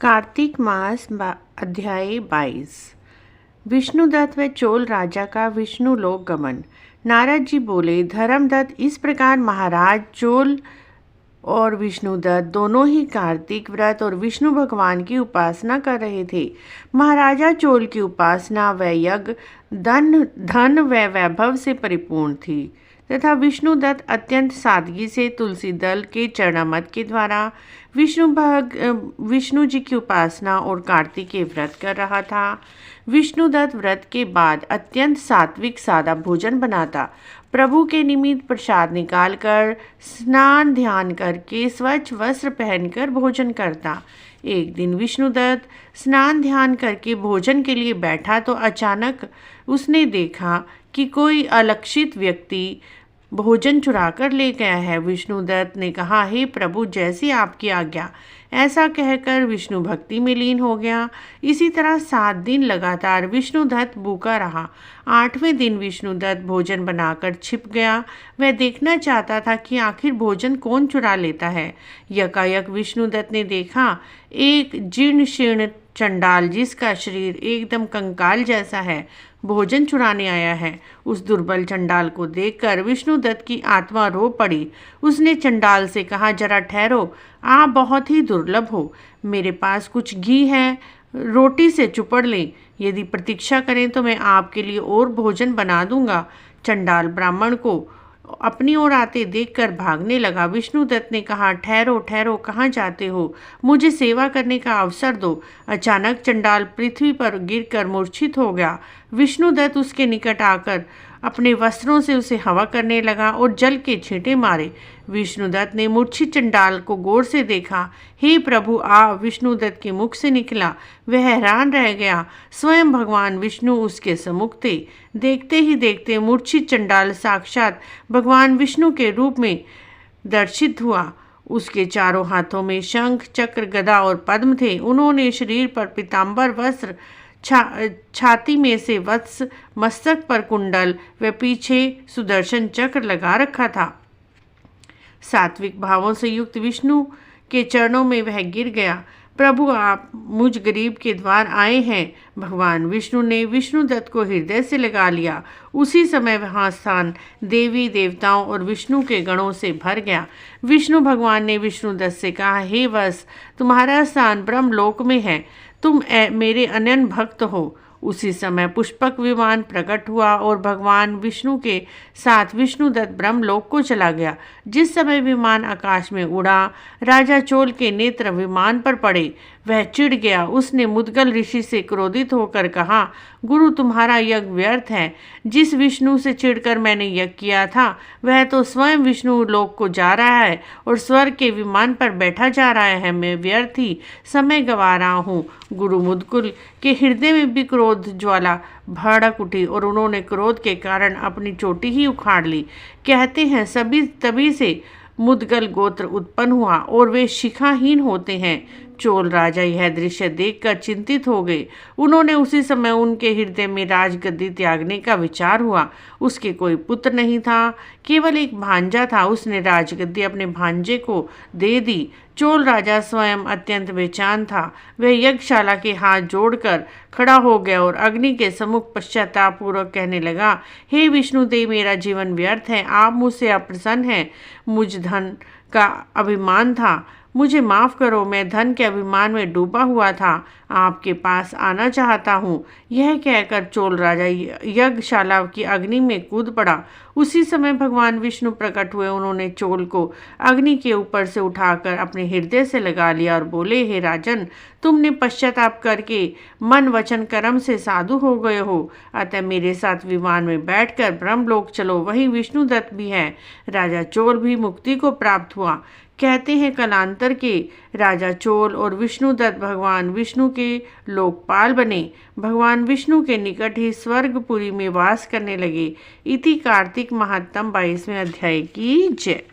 कार्तिक मास अध्याय 22। विष्णुदत्त व चोल राजा का विष्णु लोक गमन। नारद जी बोले, धर्मदत्त, इस प्रकार महाराज चोल और विष्णुदत्त दोनों ही कार्तिक व्रत और विष्णु भगवान की उपासना कर रहे थे। महाराजा चोल की उपासना व यज्ञ धन व वैभव से परिपूर्ण थी तथा विष्णुदत्त अत्यंत सादगी से तुलसी दल के चरणामृत के द्वारा विष्णु जी की उपासना और कार्तिक के व्रत कर रहा था। विष्णुदत्त व्रत के बाद अत्यंत सात्विक सादा भोजन बनाता, प्रभु के निमित्त प्रसाद निकालकर स्नान ध्यान करके स्वच्छ वस्त्र पहनकर भोजन करता। एक दिन विष्णुदत्त स्नान ध्यान करके भोजन के लिए बैठा तो अचानक उसने देखा कि कोई अलक्षित व्यक्ति भोजन चुरा कर ले गया है। विष्णुदत्त ने कहा, हे प्रभु, जैसी आपकी आज्ञा। ऐसा कहकर विष्णु भक्ति में लीन हो गया। इसी तरह 7 दिन लगातार विष्णुदत्त भूखा रहा। 8वें दिन विष्णुदत्त भोजन बनाकर छिप गया। वह देखना चाहता था कि आखिर भोजन कौन चुरा लेता है। यकायक विष्णुदत्त ने देखा एक जीर्ण शीर्ण चंडाल, जिसका शरीर एकदम कंकाल जैसा है, भोजन चुराने आया है। उस दुर्बल चंडाल को देखकर विष्णुदत्त की आत्मा रो पड़ी। उसने चंडाल से कहा, जरा ठहरो, आप बहुत ही दुर्लभ हो। मेरे पास कुछ घी है, रोटी से चुपड़ लें। यदि प्रतीक्षा करें तो मैं आपके लिए और भोजन बना दूंगा। चंडाल ब्राह्मण को अपनी ओर आते देखकर भागने लगा। विष्णुदत्त ने कहा, ठहरो ठहरो, कहाँ जाते हो? मुझे सेवा करने का अवसर दो। अचानक चंडाल पृथ्वी पर गिरकर मूर्छित हो गया। विष्णुदत्त उसके निकट आकर अपने वस्त्रों से उसे हवा करने लगा और जल के छींटे मारे। विष्णुदत्त ने मूर्छित चंडाल को गौर से देखा। हे प्रभु, आ, विष्णुदत्त के मुख से निकला। वह हैरान रह गया। स्वयं भगवान विष्णु उसके सम्मुख थे। देखते ही देखते मूर्छित चंडाल साक्षात भगवान विष्णु के रूप में दर्शित हुआ। उसके चारों हाथों में शंख, चक्र, गदा और पद्म थे। उन्होंने शरीर पर पीतांबर वस्त्र, छाती में से वत्स, मस्तक पर कुंडल व पीछे सुदर्शन चक्र लगा रखा था। सात्विक भावों से युक्त विष्णु के चरणों में वह गिर गया। प्रभु, आप मुझ गरीब के द्वार आए हैं। भगवान विष्णु ने विष्णुदत्त को हृदय से लगा लिया। उसी समय वहाँ स्थान देवी देवताओं और विष्णु के गणों से भर गया। विष्णु भगवान ने विष्णुदत्त से कहा, हे वत्स, तुम्हारा स्थान ब्रह्मलोक में है। तुम मेरे अनन्य भक्त हो। उसी समय पुष्पक विमान प्रकट हुआ और भगवान विष्णु के साथ विष्णुदत्त ब्रह्मलोक को चला गया। जिस समय विमान आकाश में उड़ा, राजा चोल के नेत्र विमान पर पड़े। वह चिढ़ गया। उसने मुद्गल ऋषि से क्रोधित होकर कहा, गुरु, तुम्हारा यज्ञ व्यर्थ है। जिस विष्णु से चिढ़कर मैंने यज्ञ किया था, वह तो स्वयं विष्णु लोक को जा रहा है और स्वर्ग के विमान पर बैठा जा रहा है। मैं व्यर्थ ही समय गंवा रहा हूँ। गुरु मुद्गल के हृदय में भी क्रोध ज्वाला भड़क उठी और उन्होंने क्रोध के कारण अपनी चोटी ही उखाड़ ली। कहते हैं सभी तभी से मुद्गल गोत्र उत्पन्न हुआ और वे शिखाहीन होते हैं। चोल राजा यह दृश्य देखकर चिंतित हो गए। उन्होंने उसी समय उनके हृदय में राजगद्दी त्यागने का विचार हुआ। उसके कोई पुत्र नहीं था, केवल एक भांजा था। उसने राजगद्दी अपने भांजे को दे दी। चोल राजा स्वयं अत्यंत बेचैन था। वह यज्ञशाला के हाथ जोड़कर खड़ा हो गया और अग्नि के सम्मुख पश्चाताप पूर्वक कहने लगा, हे विष्णुदेव, मेरा जीवन व्यर्थ है। आप मुझसे अप्रसन्न हैं। मुझ धन का अभिमान था, मुझे माफ़ करो। मैं धन के अभिमान में डूबा हुआ था, आपके पास आना चाहता हूँ। यह कहकर चोल राजा यज्ञशाला की अग्नि में कूद पड़ा। उसी समय भगवान विष्णु प्रकट हुए। उन्होंने चोल को अग्नि के ऊपर से उठाकर अपने हृदय से लगा लिया और बोले, हे राजन, तुमने पश्चाताप करके मन वचन कर्म से साधु हो गए हो। अतः मेरे साथ विमान में बैठकर ब्रह्मलोक चलो, वहीं विष्णुदत्त भी है। राजा चोल भी मुक्ति को प्राप्त हुआ। कहते हैं कालांतर के राजा चोल और विष्णुदत्त भगवान विष्णु के लोकपाल बने। भगवान विष्णु के निकट ही स्वर्गपुरी में वास करने लगे। इति कार्तिक महात्म 22वें अध्याय की जय।